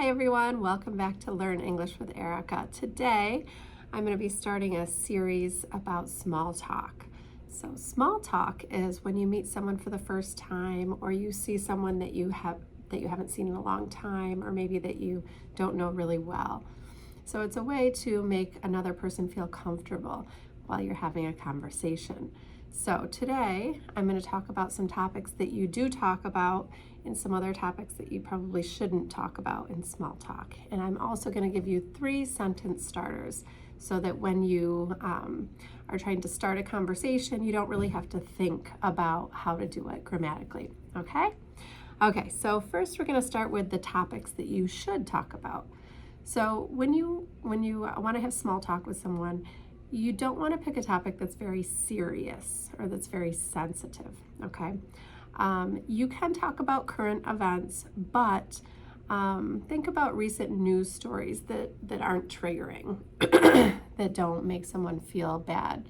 Hi everyone, welcome back to Learn English with Erica. Today I'm going to be starting a series about small talk. So small talk is when you meet someone for the first time, or you see someone that you haven't seen in a long time, or maybe that you don't know really well. So it's a way to make another person feel comfortable while you're having a conversation. So today I'm going to talk about some topics that you do talk about and some other topics that you probably shouldn't talk about in small talk. And I'm also going to give you 3 sentence starters so that when you are trying to start a conversation, you don't really have to think about how to do it grammatically. Okay? Okay, so first we're going to start with the topics that you should talk about. So when you want to have small talk with someone, you don't want to pick a topic that's very serious or that's very sensitive, okay? You can talk about current events, but think about recent news stories that aren't triggering, that don't make someone feel bad,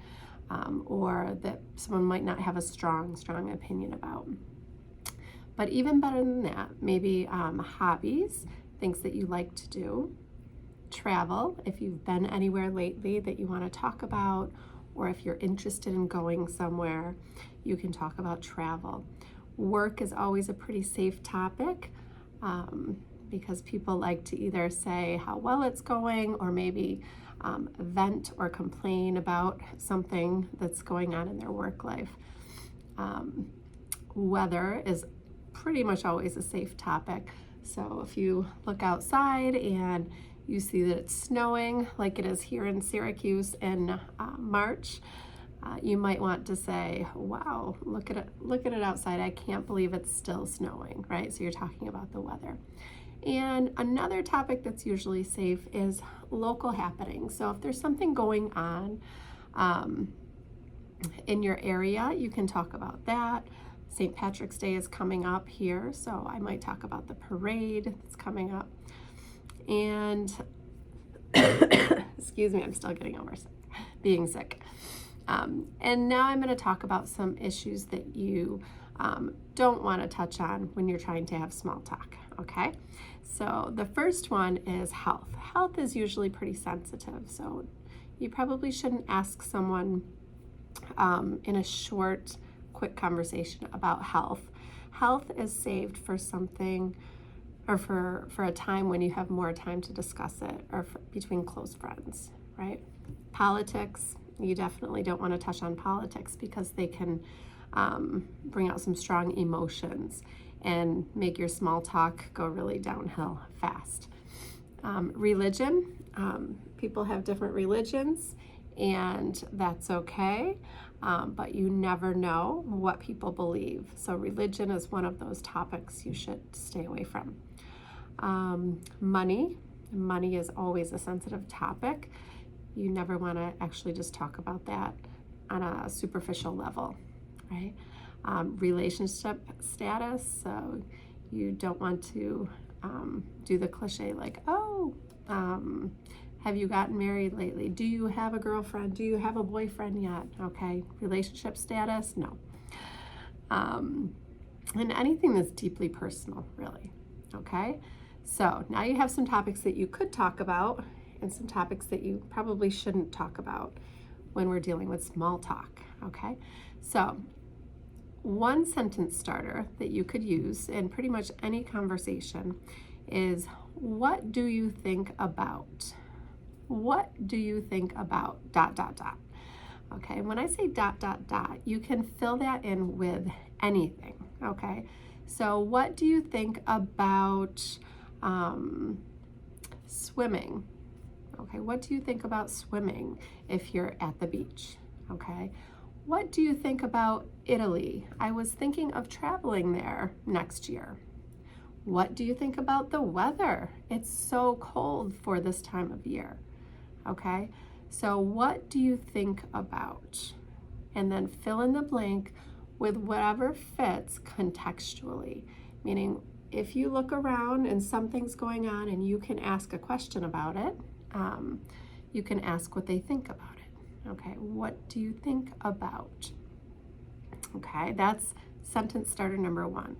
or that someone might not have a strong opinion about. But even better than that, maybe hobbies, things that you like to do. Travel, if you've been anywhere lately that you want to talk about, or if you're interested in going somewhere, you can talk about travel. Work is always a pretty safe topic because people like to either say how well it's going, or maybe vent or complain about something that's going on in their work life. Weather is pretty much always a safe topic. So if you look outside and you see that it's snowing like it is here in Syracuse in March, you might want to say, wow, look at it outside. I can't believe it's still snowing, right? So you're talking about the weather. And another topic that's usually safe is local happenings. So if there's something going on in your area, you can talk about that. St. Patrick's Day is coming up here, so I might talk about the parade that's coming up. And excuse me, I'm still getting over being sick. And now I'm going to talk about some issues that you don't want to touch on when you're trying to have small talk, okay? So the first one is health. Health is usually pretty sensitive, so you probably shouldn't ask someone in a short, quick conversation about health. Health is saved for something, or for a time when you have more time to discuss it, or between close friends, right? Politics, you definitely don't want to touch on politics because they can bring out some strong emotions and make your small talk go really downhill fast. Religion, people have different religions, and that's okay, but you never know what people believe. So religion is one of those topics you should stay away from. Money is always a sensitive topic. You never want to actually just talk about that on a superficial level, right? Relationship status, so you don't want to do the cliche like, oh, have you gotten married lately? Do you have a girlfriend? Do you have a boyfriend yet? Okay, relationship status, no. And anything that's deeply personal, really, okay? So now you have some topics that you could talk about and some topics that you probably shouldn't talk about when we're dealing with small talk, okay? So one sentence starter that you could use in pretty much any conversation is, what do you think about? What do you think about ... Okay, when I say ... you can fill that in with anything, okay? So what do you think about swimming? Okay, what do you think about swimming if you're at the beach? Okay, what do you think about Italy? I was thinking of traveling there next year. What do you think about the weather? It's so cold for this time of year. Okay, so what do you think about? And then fill in the blank with whatever fits contextually, meaning if you look around and something's going on and you can ask a question about it, you can ask what they think about it. Okay, what do you think about? Okay, that's sentence starter number 1.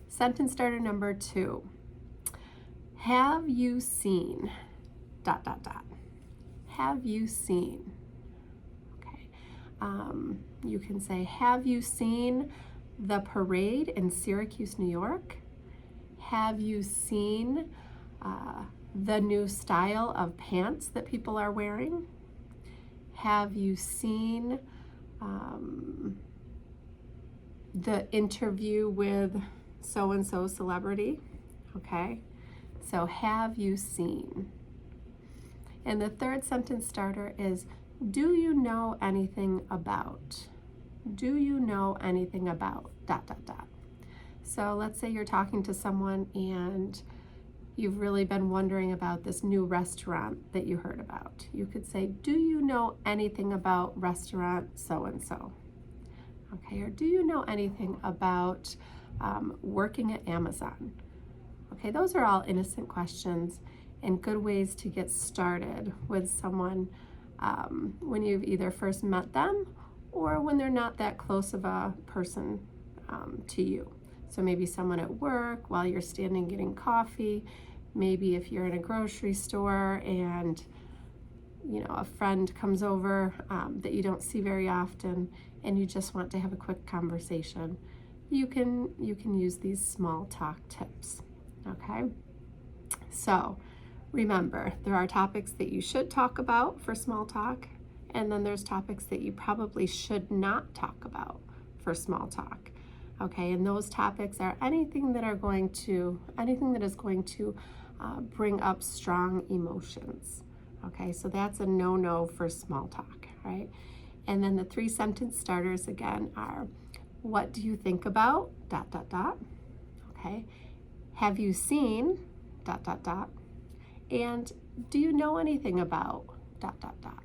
Sentence starter number 2. Have you seen dot dot dot? Have you seen? Okay. You can say, have you seen the parade in Syracuse, New York? Have you seen the new style of pants that people are wearing? Have you seen the interview with so-and-so celebrity? Okay, so have you seen? And the third sentence starter is, do you know anything about? Do you know anything about dot dot dot? So let's say you're talking to someone and you've really been wondering about this new restaurant that you heard about. You could say, do you know anything about restaurant so-and-so? Okay, or do you know anything about working at Amazon? Okay, those are all innocent questions and good ways to get started with someone when you've either first met them or when they're not that close of a person to you. So maybe someone at work while you're standing getting coffee, maybe if you're in a grocery store and a friend comes over that you don't see very often and you just want to have a quick conversation, you can use these small talk tips. Okay, so remember, there are topics that you should talk about for small talk, and then there's topics that you probably should not talk about for small talk. Okay, and those topics are anything that is going to bring up strong emotions. Okay, so that's a no-no for small talk, right? And then the 3 sentence starters again are, what do you think about dot dot dot? Okay, have you seen dot dot dot? And do you know anything about dot dot dot?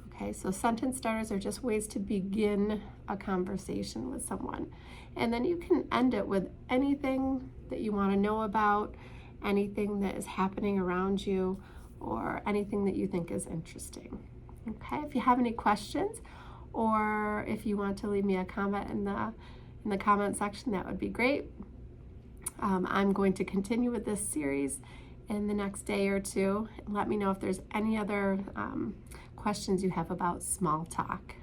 Okay, so sentence starters are just ways to begin a conversation with someone. And then you can end it with anything that you want to know about, anything that is happening around you, or anything that you think is interesting. Okay, if you have any questions, or if you want to leave me a comment in the comment section, that would be great. I'm going to continue with this series in the next day or two. Let me know if there's any other questions you have about small talk.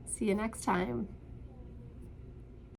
See you next time.